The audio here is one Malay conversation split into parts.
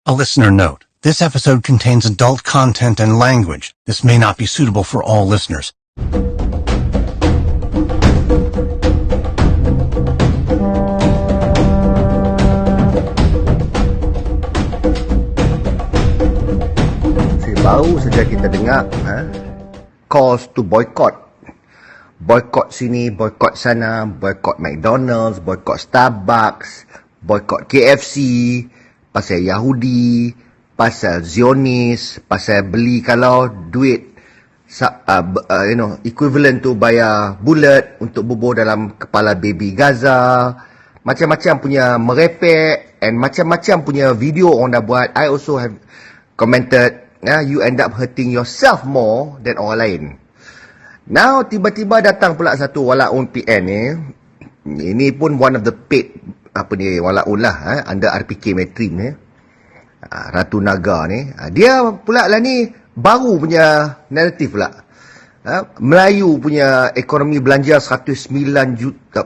A listener note. This episode contains adult content and language. This may not be suitable for all listeners. Baru saja kita dengar calls to boycott. Boycott sini, boycott sana, boycott McDonald's, boycott Starbucks, boycott KFC, pasal Yahudi, pasal Zionis, pasal beli kalau duit equivalent to bayar bullet untuk bubuh dalam kepala baby Gaza. Macam-macam punya merepek and macam-macam punya video orang dah buat. I also have commented, you end up hurting yourself more than orang lain. Now, tiba-tiba datang pula satu walaun PN ni. Ini pun one of the paid, walaun lah, under RPK Metrim ni. Ratu Naga ni. Dia pula lah ni, baru punya naratif pula. Melayu punya ekonomi belanja 109 juta,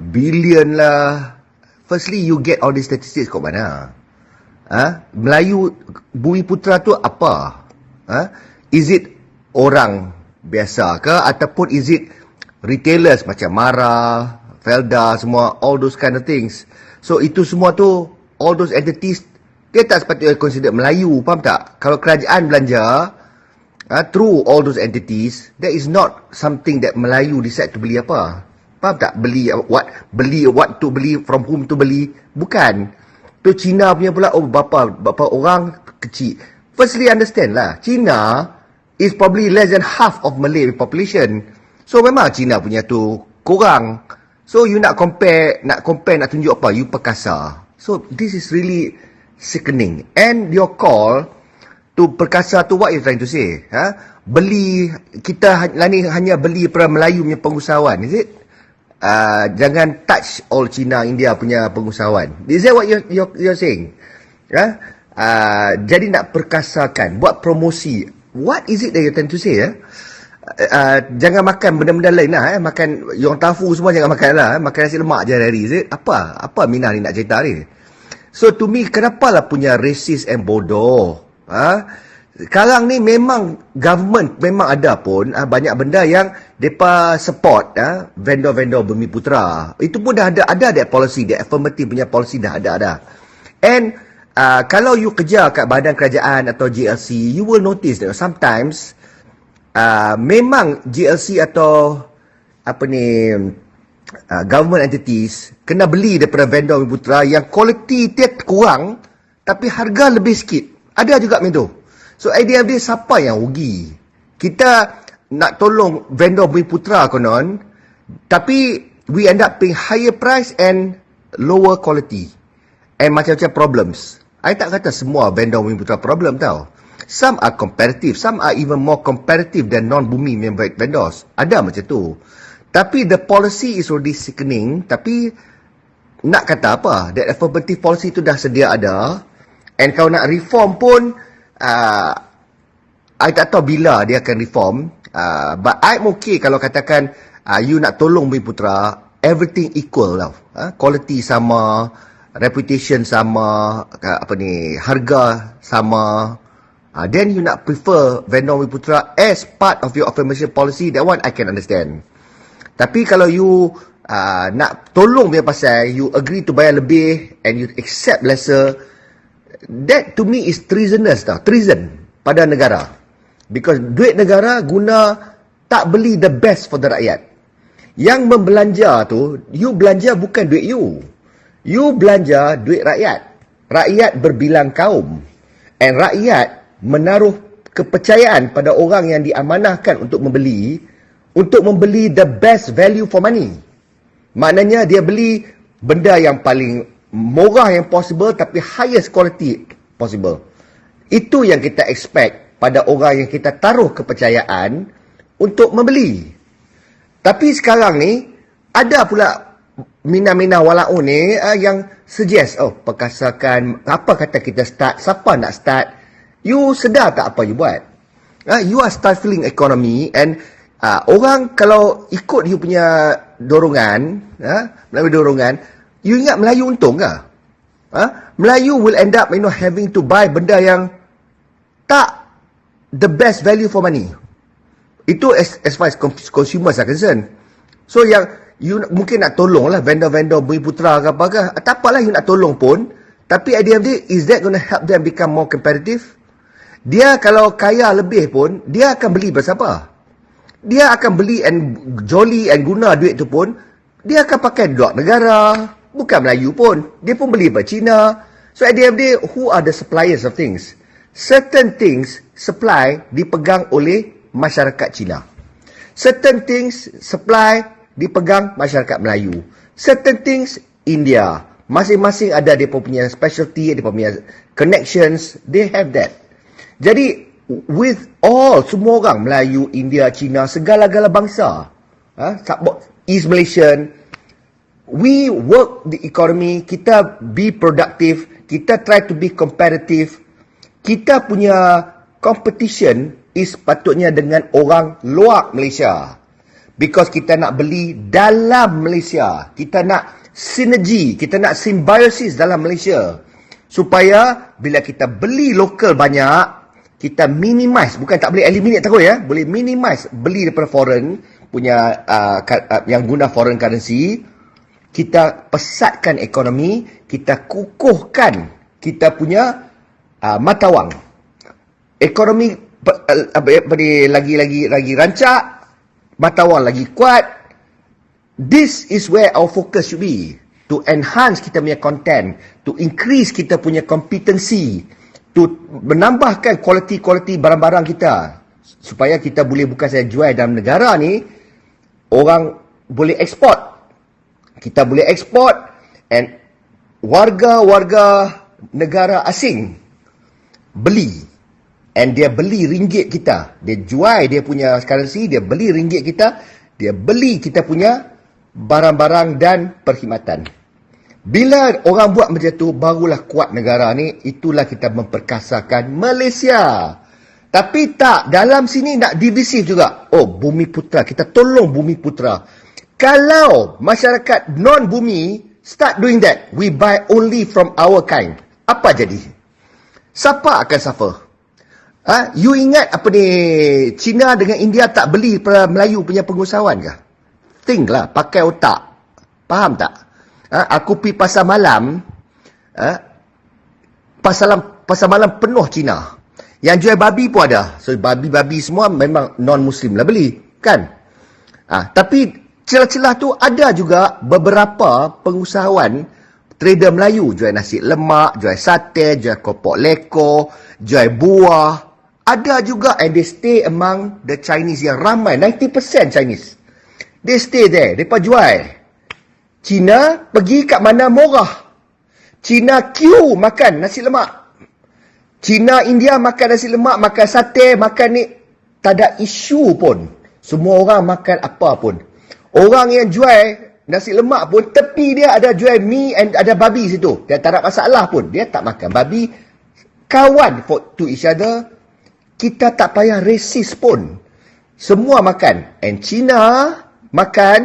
billion lah. Firstly, you get all these statistics kat mana? Melayu Bumiputera tu apa? Is it orang biasa ke ataupun is it retailers macam Mara, Felda, semua all those kind of things. So itu semua tu, all those entities, dia tak sepatutnya consider Melayu, faham tak? Kalau kerajaan belanja through all those entities, that is not something that Melayu decide to beli apa. Faham tak? Beli what to beli, from whom to beli, bukan. Tu Cina punya pula, berapa orang kecil. Firstly, understand lah, Cina is probably less than half of Malay population. So memang Cina punya tu kurang. So you nak compare, nak tunjuk apa? You perkasa. So this is really sickening. And your call to perkasa tu, what you trying to say? Beli, kita hanya beli per Melayu punya pengusahawan, is it? Jangan touch all China, India punya pengusahawan. Is that what you're saying? Jadi nak perkasakan, buat promosi. What is it that you're trying to say? Jangan makan benda-benda lain lah. Makan yang tafu semua jangan makan lah. Makan nasi lemak je hari. Is it? Apa Minah ni nak cerita ni? So to me, kenapalah punya racist and bodoh? Sekarang ni memang government memang ada pun banyak benda yang mereka support vendor-vendor Bumiputera. Itu pun dah ada that policy, that affirmative punya policy dah ada. And kalau you kerja kat badan kerajaan atau GLC, you will notice that sometimes memang GLC atau government entities kena beli daripada vendor Bumiputera yang quality dia kurang tapi harga lebih sikit. Ada juga macam tu. So, at the end of the day, siapa yang rugi? Kita nak tolong vendor Bumiputera konon, tapi we end up paying higher price and lower quality. And macam-macam problems. I tak kata semua vendor Bumiputera problem tau. Some are competitive. Some are even more competitive than non-Bumi vendors. Ada macam tu. Tapi the policy is already sickening. Tapi nak kata apa? That affirmative policy tu dah sedia ada. And kalau nak reform pun, I tak tahu bila dia akan reform. But I'm okay kalau katakan you nak tolong Bumiputera, everything equal tau. Quality sama, reputation sama, harga sama. Then you nak prefer vendor Bumiputera as part of your affirmation policy, that one I can understand. Tapi kalau you nak tolong dia pasal you agree to bayar lebih and you accept lesser, that to me is treasonous tau. Treason pada negara. Because duit negara guna tak beli the best for the rakyat. Yang membelanja tu, you belanja bukan duit you. You belanja duit rakyat. Rakyat berbilang kaum. And rakyat menaruh kepercayaan pada orang yang diamanahkan untuk membeli the best value for money. Maknanya dia beli benda yang paling murah yang possible tapi highest quality possible. Itu yang kita expect pada orang yang kita taruh kepercayaan untuk membeli. Tapi sekarang ni ada pula mina-mina walaun ni yang suggest, perkasakan, apa kata kita start, siapa nak start, you sedar tak apa you buat? You are stifling economy and orang kalau ikut you punya dorongan, melalui dorongan, you ingat Melayu untung ke? Melayu will end up having to buy benda yang tak the best value for money. Itu as far as consumers are concerned. So yang you mungkin nak tolong lah vendor-vendor Bumiputera ke apa ke, tak apalah you nak tolong pun, tapi at the end of the day, is that going to help them become more competitive? Dia kalau kaya lebih pun, dia akan beli bersiapa? Dia akan beli and jolly and guna duit tu pun, dia akan pakai duit negara, bukan Melayu pun. Dia pun beli pada Cina. So at the end of the day, who are the suppliers of things? Certain things supply dipegang oleh masyarakat Cina. Certain things supply dipegang masyarakat Melayu. Certain things India. Masing-masing ada dia punya specialty, dia punya connections, they have that. Jadi with all, semua orang, Melayu, India, Cina, segala-gala bangsa, East Malaysian, we work the economy, kita be productive, kita try to be competitive. Kita punya competition is patutnya dengan orang luar Malaysia. Because kita nak beli dalam Malaysia. Kita nak sinergi, kita nak symbiosis dalam Malaysia. Supaya bila kita beli lokal banyak, kita minimize, bukan tak boleh eliminate terus ya, boleh minimize beli daripada foreign punya yang guna foreign currency. Kita pesatkan ekonomi, kita kukuhkan kita punya mata wang. Ekonomi lagi rancak, mata wang lagi kuat. This is where our focus should be, to enhance kita punya content, to increase kita punya competency, to menambahkan kualiti-kualiti barang-barang kita, supaya kita boleh bukan saja jual dalam negara ni, orang boleh ekspor. Kita boleh ekspor, and warga-warga negara asing beli, and dia beli ringgit kita, dia jual dia punya currency, dia beli ringgit kita, dia beli kita punya barang-barang dan perkhidmatan. Bila orang buat macam tu, barulah kuat negara ni. Itulah kita memperkasakan Malaysia. Tapi tak, dalam sini nak divisif juga. Oh, Bumiputera, kita tolong Bumiputera. Kalau masyarakat non-bumi start doing that, we buy only from our kind, apa jadi? Siapa akan suffer? You ingat apa ni, China dengan India tak beli pada Melayu punya pengusahawan ke? Think lah, pakai otak. Faham tak? Aku pergi pasar malam, pasar malam penuh Cina. Yang jual babi pun ada. So, babi-babi semua memang non-Muslim lah beli, kan? Tapi celah-celah tu ada juga beberapa pengusahawan, trader Melayu, jual nasi lemak, jual sate, jual kopok leko, jual buah. Ada juga, and they stay among the Chinese yang ramai, 90% Chinese. They stay there, mereka jual. Cina pergi kat mana murah. Cina queue makan nasi lemak. Cina, India makan nasi lemak, makan sate, makan ni. Tak ada isu pun. Semua orang makan apa pun. Orang yang jual nasi lemak pun, tepi dia ada jual mi and ada babi situ. Dia tak ada masalah pun. Dia tak makan babi. Kawan to each other. Kita tak payah racist pun. Semua makan. And Cina makan,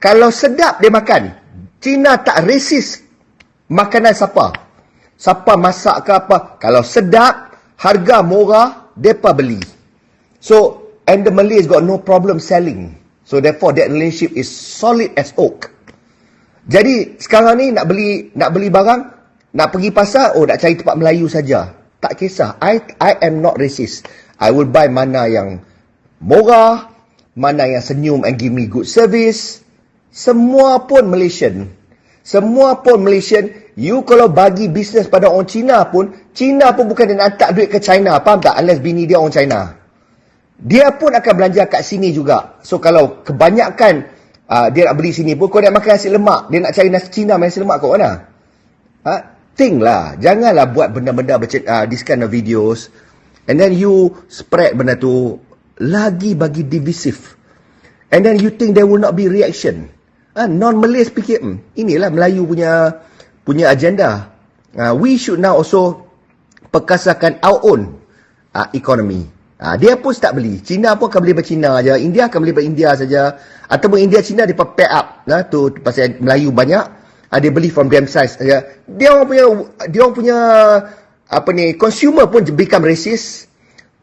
kalau sedap dia makan. Cina tak racist makanan siapa. Siapa masak ke apa. Kalau sedap, harga murah, mereka beli. So, and the Malays got no problem selling. So, therefore, that relationship is solid as oak. Jadi, sekarang ni nak beli barang, nak pergi pasar, nak cari tempat Melayu saja. Tak kisah. I am not racist. I will buy mana yang murah, mana yang senyum and give me good service. Semua pun Malaysian. Semua pun Malaysian. You kalau bagi bisnes pada orang Cina pun bukan dia nak hantar duit ke China. Faham tak? Unless bini dia orang China. Dia pun akan belanja kat sini juga. So kalau kebanyakan dia nak beli sini pun, kau nak makan nasi lemak, dia nak cari nasi Cina makan nasi lemak kat mana? Think lah. Janganlah buat benda-benda this kind of videos. And then you spread benda tu. Lagi bagi divisive. And then you think there will not be reaction. Non-Malays fikir, inilah Melayu punya agenda. We should now also perkasakan our own economy. Dia pun start beli. Cina pun akan beli pada Cina saja. India akan beli pada India saja. Ataupun India, Cina, dia pair up. Tu pasal Melayu banyak. Dia beli from them size. Dia orang punya consumer pun become racist.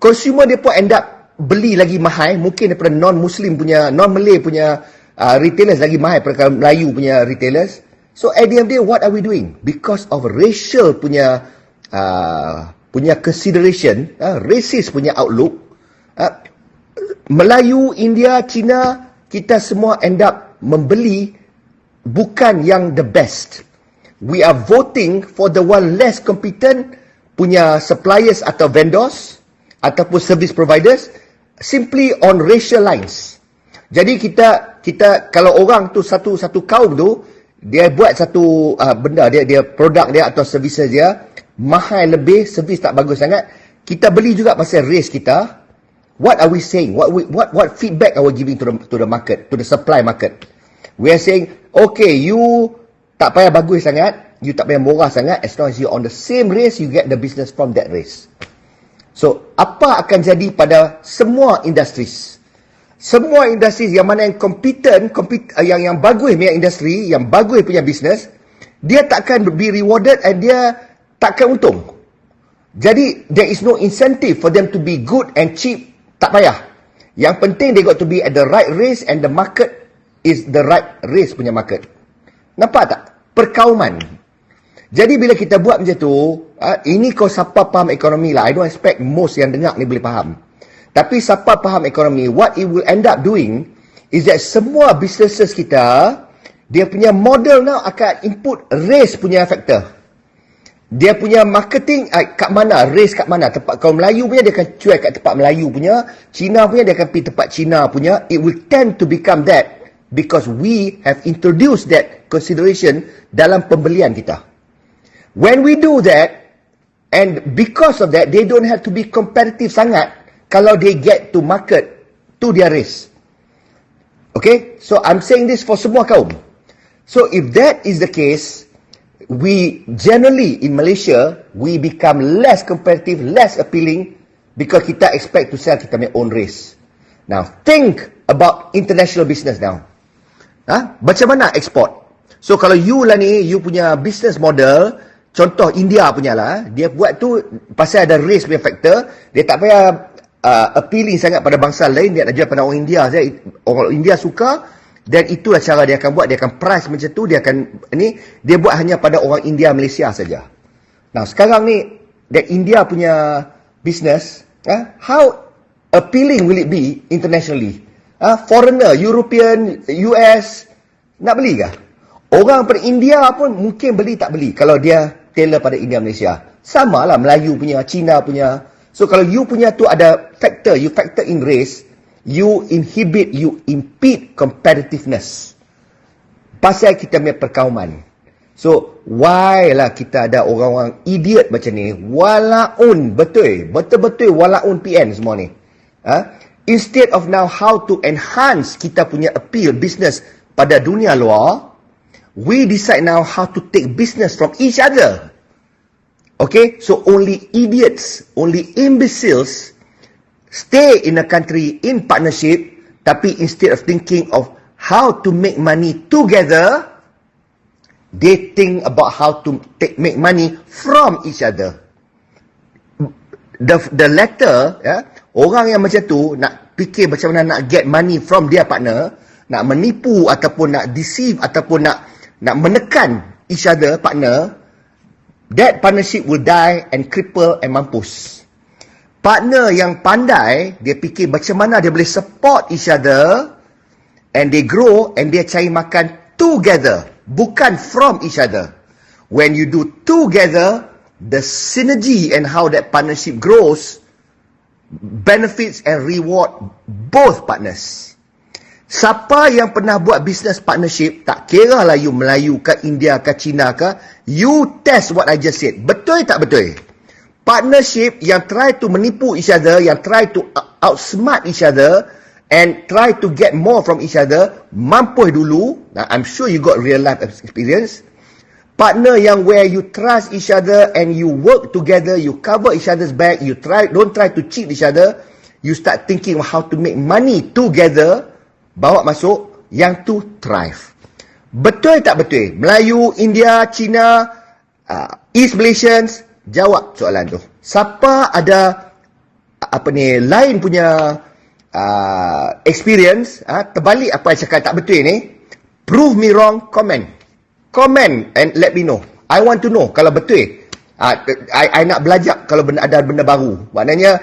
Consumer dia pun end up beli lagi mahal, mungkin daripada non-Malay punya retailers lagi mahal daripada Melayu punya retailers. So at the end of the day, what are we doing? Because of racial punya consideration, racist punya outlook, Melayu, India, China, kita semua end up membeli bukan yang the best. We are voting for the one less competent punya suppliers atau vendors ataupun service providers simply on racial lines. Jadi kita kalau orang tu satu kaum tu dia buat satu benda dia produk dia atau services dia mahal lebih, servis tak bagus sangat, kita beli juga pasal race kita. What are we saying? What feedback are we giving to the market, to the supply market? We are saying, okay, you tak payah bagus sangat, you tak payah murah sangat, as long as you on the same race, you get the business from that race. So, apa akan jadi pada semua industries? Semua industri yang mana yang yang bagus punya industri, yang bagus punya business, dia takkan be rewarded and dia takkan untung. Jadi, there is no incentive for them to be good and cheap. Tak payah. Yang penting they got to be at the right race and the market is the right race punya market. Nampak tak? Perkauman. Jadi bila kita buat macam tu, ini kau siapa faham ekonomi lah. I don't expect most yang dengar ni boleh faham. Tapi siapa faham ekonomi, what it will end up doing is that semua businesses kita, dia punya model now akan input race punya factor. Dia punya marketing kat mana, race kat mana. Tempat kaum Melayu punya dia akan cuai kat tempat Melayu punya, Cina punya dia akan pergi tempat Cina punya. It will tend to become that because we have introduced that consideration dalam pembelian kita. When we do that, and because of that, they don't have to be competitive sangat kalau they get to market to their race. Okay? So, I'm saying this for semua kaum. So, if that is the case, we generally in Malaysia, we become less competitive, less appealing because kita expect to sell kita punya own race. Now, think about international business now. Macam mana export? So, kalau you lah ni, you punya business model, contoh India punya lah, dia buat tu pasal ada race punya factor, dia tak payah appealing sangat pada bangsa lain, dia nak jual pada orang India saja. Orang India suka, dan itulah cara dia akan buat, dia akan price macam tu, dia buat hanya pada orang India, Malaysia saja. Nah, sekarang ni, that India punya business, how appealing will it be internationally? Foreigner, European, US, nak beli kah? Orang pada India pun mungkin beli tak beli, kalau dia tailor pada India, Malaysia. Sama lah Melayu punya, Cina punya. So, kalau you punya tu ada factor, you factor in race, you impede competitiveness. Pasal kita punya perkauman. So, why lah kita ada orang-orang idiot macam ni? Walaun, betul-betul walaun PN semua ni. Instead of now how to enhance kita punya appeal business pada dunia luar, we decide now how to take business from each other. Okay, so only idiots, only imbeciles stay in a country in partnership, tapi instead of thinking of how to make money together, they think about how to make money from each other. The latter, orang yang macam tu nak fikir macam mana nak get money from their partner, nak menipu ataupun nak deceive ataupun nak menekan each other partner, that partnership will die and cripple and mampus. Partner yang pandai, dia fikir macam mana dia boleh support each other and they grow and dia cari makan together, bukan from each other. When you do together, the synergy and how that partnership grows benefits and reward both partners. Siapa yang pernah buat business partnership, tak kira lah you Melayu ke India ke China ke, you test what I just said. Betul tak betul? Partnership yang try to menipu each other, yang try to outsmart each other and try to get more from each other, mampus dulu. Now, I'm sure you got real life experience. Partner yang where you trust each other and you work together, you cover each other's back, you don't try to cheat each other, you start thinking how to make money together, bawa masuk, yang tu thrive. Betul tak betul? Melayu, India, Cina, East Malaysians, jawab soalan tu. Siapa ada lain punya experience, terbalik apa yang cakap tak betul ni, prove me wrong, comment and let me know. I want to know kalau betul. I nak belajar kalau ada benda baru. Maknanya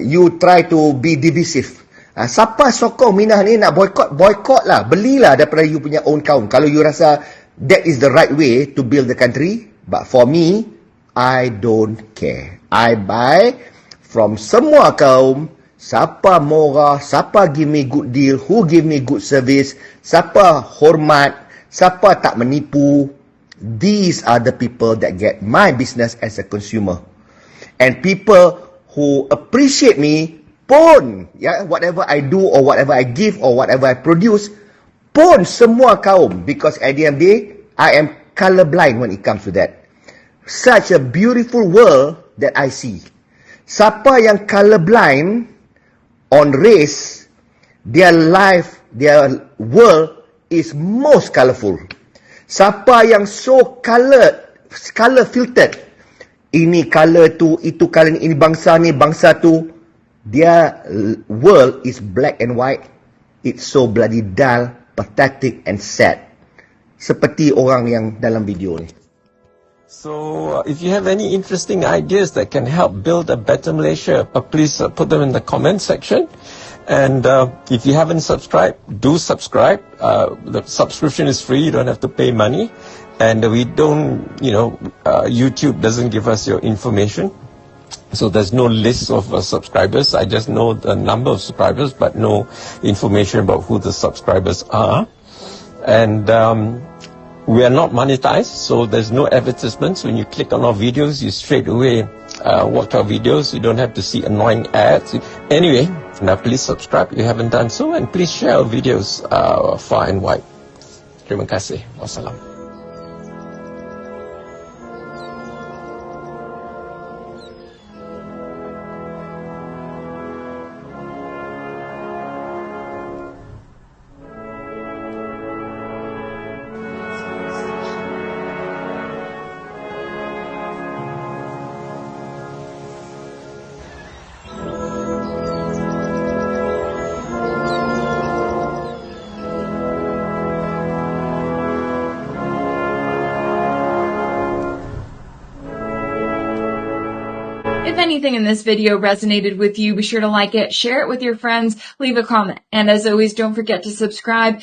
you try to be divisive. Siapa sokong Minah ni nak boycott lah, belilah daripada you punya own kaum kalau you rasa that is the right way to build the country. But for me, I don't care. I buy from semua kaum. Siapa murah, siapa give me good deal, who give me good service, siapa hormat, siapa tak menipu. These are the people that get my business as a consumer. And people who appreciate me pun, whatever I do or whatever I give or whatever I produce, pun semua kaum. Because at the end of the day, I am colorblind when it comes to that. Such a beautiful world that I see. Siapa yang colorblind on race, their life, their world is most colorful. Siapa yang so color filtered, ini color tu, itu color ni, ini bangsa ni, bangsa tu, their world is black and white. It's so bloody dull, pathetic and sad. Seperti orang yang dalam video ni. So, if you have any interesting ideas that can help build a better Malaysia, please put them in the comment section. And if you haven't subscribed, do subscribe. The subscription is free. You don't have to pay money. And we don't, YouTube doesn't give us your information. So there's no list of subscribers. I just know the number of subscribers, but no information about who the subscribers are. And we are not monetized, so there's no advertisements. When you click on our videos, you straight away watch our videos. You don't have to see annoying ads. Anyway, now please subscribe if you haven't done so, and please share our videos far and wide. Terima kasih. Wassalam. If anything in this video resonated with you, be sure to like it, share it with your friends, leave a comment. And as always, don't forget to subscribe